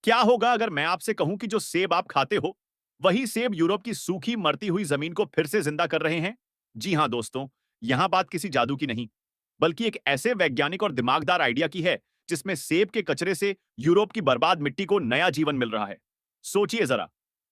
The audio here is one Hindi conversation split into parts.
क्या होगा अगर मैं आपसे कहूं कि जो सेब आप खाते हो, वही सेब यूरोप की सूखी मरती हुई जमीन को फिर से जिंदा कर रहे हैं? जी हां दोस्तों, यहां बात किसी जादू की नहीं, बल्कि एक ऐसे वैज्ञानिक और दिमागदार आइडिया की है, जिसमें सेब के कचरे से यूरोप की बर्बाद मिट्टी को नया जीवन मिल रहा है। सोचिए जरा,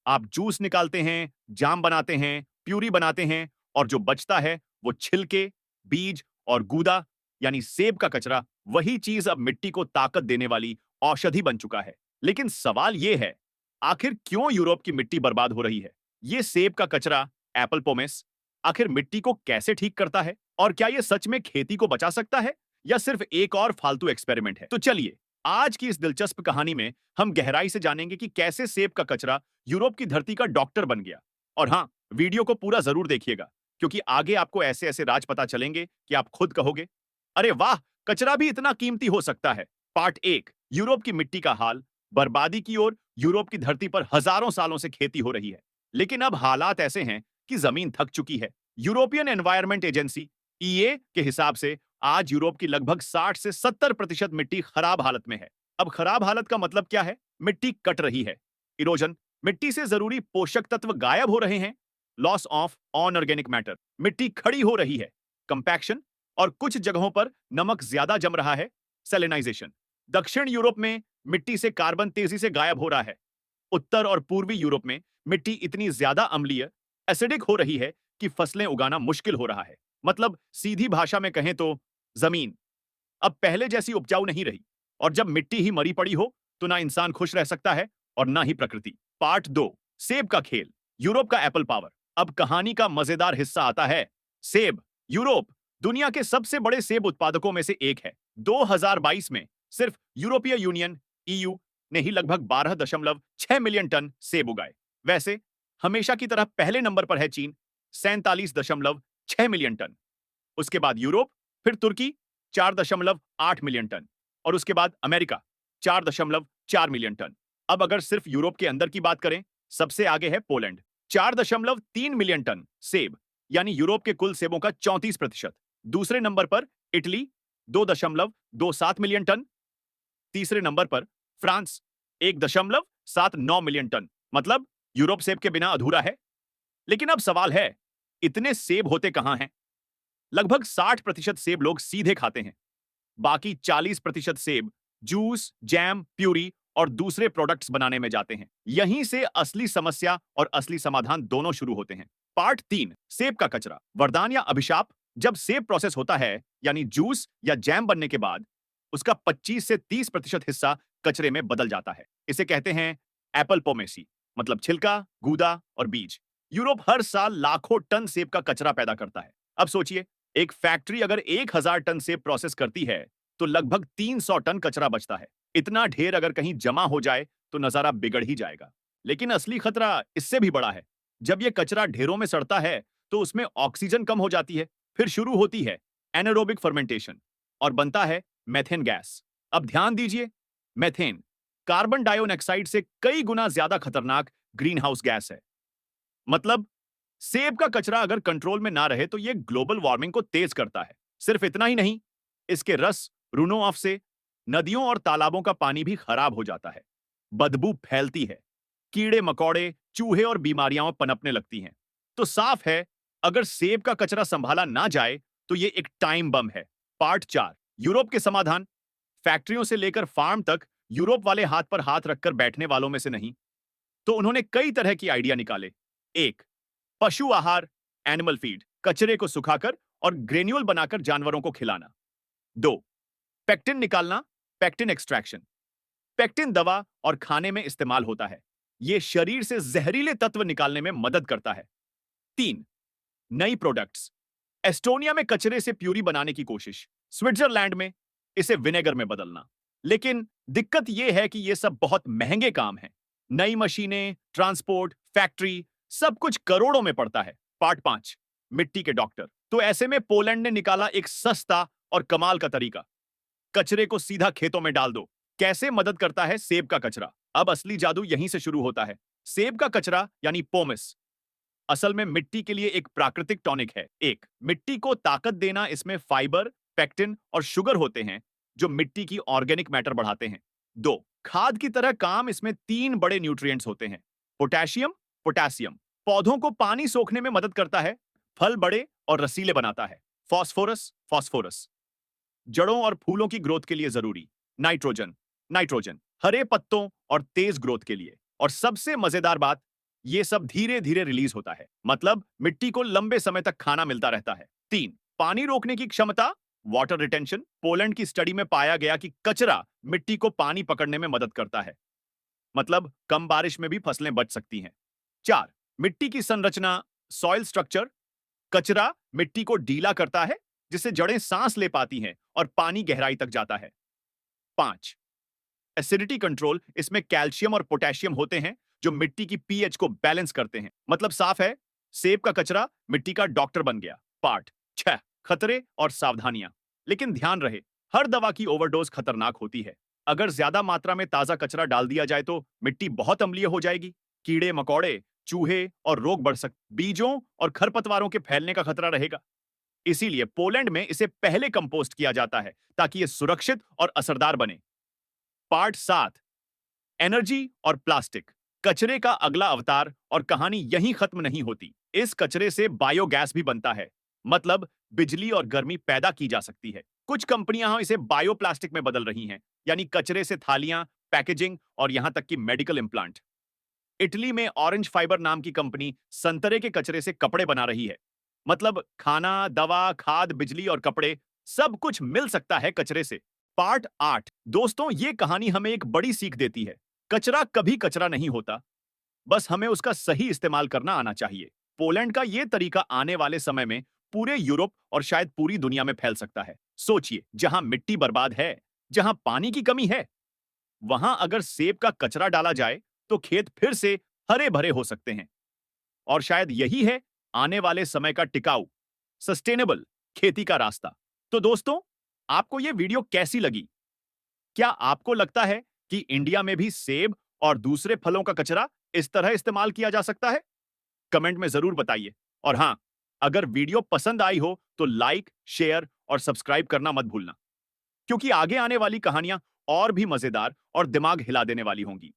आप जूस निकालते हैं, जाम बनाते हैं, प्यूरी बनाते हैं, और जो बचता है वो छिलके, बीज और गूदा, यानी सेब का कचरा, वही चीज अब मिट्टी को ताकत देने वाली औषधि बन चुका है। लेकिन सवाल यह है, आखिर क्यों यूरोप की मिट्टी बर्बाद हो रही है? ये सेब का कचरा, एप्पल पोमेस, आखिर मिट्टी को कैसे ठीक करता है? और क्या ये सच में खेती को बचा सकता है, या सिर्फ एक और फालतू एक्सपेरिमेंट है? तो चलिए, आज की इस दिलचस्प कहानी में हम गहराई से जानेंगे कि कैसे सेब का कचरा यूरोप की धरती का डॉक्टर बन गया। और हाँ, वीडियो को पूरा जरूर देखिएगा, क्योंकि आगे आपको ऐसे ऐसे राज पता चलेंगे कि आप खुद कहोगे, अरे वाह, कचरा भी इतना कीमती हो सकता है। पार्ट एक, यूरोप की मिट्टी का हाल। बर्बादी की ओर यूरोप की धरती पर हजारों सालों से खेती हो रही है, लेकिन अब हालात ऐसे हैं कि जमीन थक चुकी है। यूरोपियन एनवायरनमेंट एजेंसी ईए के हिसाब से आज यूरोप की लगभग 60 से 70% मिट्टी खराब हालत में है। अब खराब हालत का मतलब क्या है? मिट्टी कट रही है, इरोजन, मिट्टी से जरूरी पोषक तत्व गायब हो रहे हैं, loss of on organic matter, मिट्टी खड़ी हो रही है, कंपैक्शन, और कुछ जगहों पर नमक ज्यादा जम रहा है, सेलेनाइजेशन। दक्षिण यूरोप में मिट्टी से कार्बन तेजी से गायब हो रहा है। उत्तर और पूर्वी यूरोप में मिट्टी इतनी ज्यादा अम्लीय, एसिडिक हो रही है कि फसलें उगाना मुश्किल हो रहा है। मतलब सीधी भाषा में कहें तो जमीन अब पहले जैसी उपजाऊ नहीं रही, और जब मिट्टी ही मरी पड़ी हो, तो ना इंसान खुश रह सकता है और ना ही प्रकृति। पार्ट दो, सेब का खेल, यूरोप का एप्पल पावर। अब कहानी का मजेदार हिस्सा आता है। सेब, यूरोप दुनिया के सबसे बड़े सेब उत्पादकों में से एक है। 2022 में सिर्फ यूरोपीय यूनियन ईयू ने ही लगभग 12.6 मिलियन टन सेब उगाए। वैसे हमेशा की तरह पहले नंबर पर है चीन, 47.6 मिलियन टन। उसके बाद यूरोप, फिर तुर्की, 4.8 मिलियन टन, और उसके बाद अमेरिका, 4.4 मिलियन टन। अब अगर सिर्फ यूरोप के अंदर की बात करें, सबसे आगे है पोलैंड, 4.3 मिलियन टन सेब, यानी यूरोप के कुल सेबों का 34%। दूसरे नंबर पर इटली, 2.27 मिलियन टन। तीसरे नंबर पर फ्रांस, 1.79 मिलियन टन। मतलब यूरोप सेब के बिना अधूरा है। लेकिन अब सवाल है, इतने सेब होते कहां हैं? लगभग 60% सेब लोग सीधे खाते हैं, बाकी 40% सेब जूस, जैम, प्यूरी और दूसरे प्रोडक्ट्स बनाने में जाते हैं। यहीं से असली समस्या और असली समाधान दोनों शुरू होते हैं। पार्ट तीन, सेब का कचरा, वरदान या अभिशाप। जब सेब प्रोसेस होता है, यानी जूस या जैम बनने के बाद, उसका 25 से 30% हिस्सा कचरे में बदल जाता है। इसे कहते हैं एप्पल पोमेसी, मतलब छिलका, गूदा और बीज। यूरोप हर साल लाखों टन सेब का कचरा पैदा करता है। अब सोचिए, एक फैक्ट्री अगर 1000 टन सेब प्रोसेस करती है, तो लगभग 300 टन कचरा बचता है। इतना ढेर अगर कहीं जमा हो जाए, तो नजारा बिगड़ ही जाएगा। लेकिन असली खतरा इससे भी बड़ा है। जब यह कचरा ढेरों में सड़ता है, तो उसमें ऑक्सीजन कम हो जाती है। फिर शुरू होती है एनारोबिक फर्मेंटेशन, और बनता है मेथेन गैस। अब ध्यान दीजिए, मेथेन कार्बन डाइऑक्साइड से कई गुना ज्यादा खतरनाक ग्रीन हाउस गैस है। मतलब सेब का कचरा अगर कंट्रोल में ना रहे, तो यह ग्लोबल वार्मिंग को तेज करता है। सिर्फ इतना ही नहीं, इसके रस रुनो ऑफ से नदियों और तालाबों का पानी भी खराब हो जाता है। बदबू फैलती है, कीड़े मकोड़े, चूहे और बीमारियां पनपने लगती हैं। तो साफ है, अगर सेब का कचरा संभाला ना जाए, तो यह एक टाइम बम है। पार्ट चार, यूरोप के समाधान। फैक्ट्रियों से लेकर फार्म तक, यूरोप वाले हाथ पर हाथ रखकर बैठने वालों में से नहीं। तो उन्होंने कई तरह की आइडिया निकाले। एक, पशु आहार, एनिमल फीड, कचरे को सुखाकर और ग्रेन्यूल बनाकर जानवरों को खिलाना। दो, पेक्टिन निकालना, पेक्टिन एक्सट्रैक्शन। पेक्टिन दवा और खाने में इस्तेमाल होता है। यह शरीर से जहरीले तत्व निकालने में मदद करता है। तीन, नई प्रोडक्ट्स। एस्टोनिया में कचरे से प्यूरी बनाने की कोशिश, स्विट्जरलैंड में इसे विनेगर में बदलना। लेकिन दिक्कत यह है कि यह सब बहुत महंगे काम हैं। नई मशीनें, ट्रांसपोर्ट, फैक्ट्री, सब कुछ करोड़ों में पड़ता है। पार्ट पांच, मिट्टी के डॉक्टर। तो ऐसे में पोलैंड ने निकाला एक सस्ता और कमाल का तरीका। कचरे को सीधा खेतों में डाल दो। कैसे मदद करता है सेब का कचरा? अब असली जादू यहीं से शुरू होता है। सेब का कचरा यानी पोमिस असल में मिट्टी के लिए एक प्राकृतिक टॉनिक है। एक, मिट्टी को ताकत देना। इसमें फाइबर, पेक्टिन और शुगर होते हैं, जो मिट्टी की ऑर्गेनिक मैटर बढ़ाते हैं। दो, खाद की तरह काम इसमें 3 बड़े न्यूट्रिएंट्स होते हैं। पोटेशियम, पोटेशियम पौधों को पानी सोखने में मदद करता है, फल बड़े और रसीले बनाता है। फास्फोरस, फास्फोरस जड़ों और फूलों की ग्रोथ के लिए जरूरी। नाइट्रोजन, नाइट्रोजन हरे पत्तों और तेज ग्रोथ के लिए। और सबसे मजेदार बात, ये सब धीरे धीरे रिलीज होता है, मतलब मिट्टी को लंबे समय तक खाना मिलता रहता है। 3 पानी रोकने की क्षमता, वाटर रिटेंशन। पोलैंड की स्टडी में पाया गया कि कचरा मिट्टी को पानी पकड़ने में मदद करता है, मतलब कम बारिश में भी फसलें बच सकती हैं। 4 मिट्टी की संरचना, सॉइल स्ट्रक्चर। कचरा मिट्टी को ढीला करता है, जिससे जड़ें सांस ले पाती हैं और पानी गहराई तक जाता है। 5 एसिडिटी कंट्रोल। इसमें कैल्शियम और पोटेशियम होते हैं जो मिट्टी की पीएच को बैलेंस करते हैं। मतलब साफ है, सेब का कचरा मिट्टी का डॉक्टर बन गया। पार्ट 6 खतरे और सावधानियां। लेकिन ध्यान रहे, हर दवा की ओवरडोज खतरनाक होती है। अगर ज्यादा मात्रा में ताजा कचरा डाल दिया जाए तो मिट्टी बहुत अम्लीय हो जाएगी। कीड़े मकोड़े, चूहे और रोग बढ़ सकते। बीजों और खरपतवारों के फैलने का खतरा रहेगा। इसीलिए पोलैंड में इसे पहले कंपोस्ट किया जाता है ताकि यह सुरक्षित और असरदार बने। पार्ट 7 एनर्जी और प्लास्टिक। कचरे का अगला अवतार, और कहानी यहीं खत्म नहीं होती। इस कचरे से बायोगैस भी बनता है, मतलब बिजली और गर्मी पैदा की जा सकती है। कुछ कंपनियां इसे बायोप्लास्टिक में बदल रही हैं, यानी कचरे से थालियां, पैकेजिंग और यहां तक कि मेडिकल इम्प्लांट। इटली में ऑरेंज फाइबर नाम की कंपनी संतरे के कचरे से कपड़े बना रही है। मतलब खाना, दवा, खाद, बिजली और कपड़े, सब कुछ मिल सकता है कचरे से। पार्ट 8 दोस्तों, ये कहानी हमें एक बड़ी सीख देती है। कचरा कभी कचरा नहीं होता, बस हमें उसका सही इस्तेमाल करना आना चाहिए। पोलैंड का ये तरीका आने वाले समय में पूरे यूरोप और शायद पूरी दुनिया में फैल सकता है। सोचिए, जहां मिट्टी बर्बाद है, जहां पानी की कमी है, वहां अगर सेब का कचरा डाला जाए तो खेत फिर से हरे भरे हो सकते हैं। और शायद यही है आने वाले समय का टिकाऊ, सस्टेनेबल खेती का रास्ता। तो दोस्तों, आपको यह वीडियो कैसी लगी? क्या आपको लगता है कि इंडिया में भी सेब और दूसरे फलों का कचरा इस तरह इस्तेमाल किया जा सकता है? कमेंट में जरूर बताइए। और हां, अगर वीडियो पसंद आई हो तो लाइक, शेयर और सब्सक्राइब करना मत भूलना, क्योंकि आगे आने वाली कहानियां और भी मजेदार और दिमाग हिला देने वाली होंगी।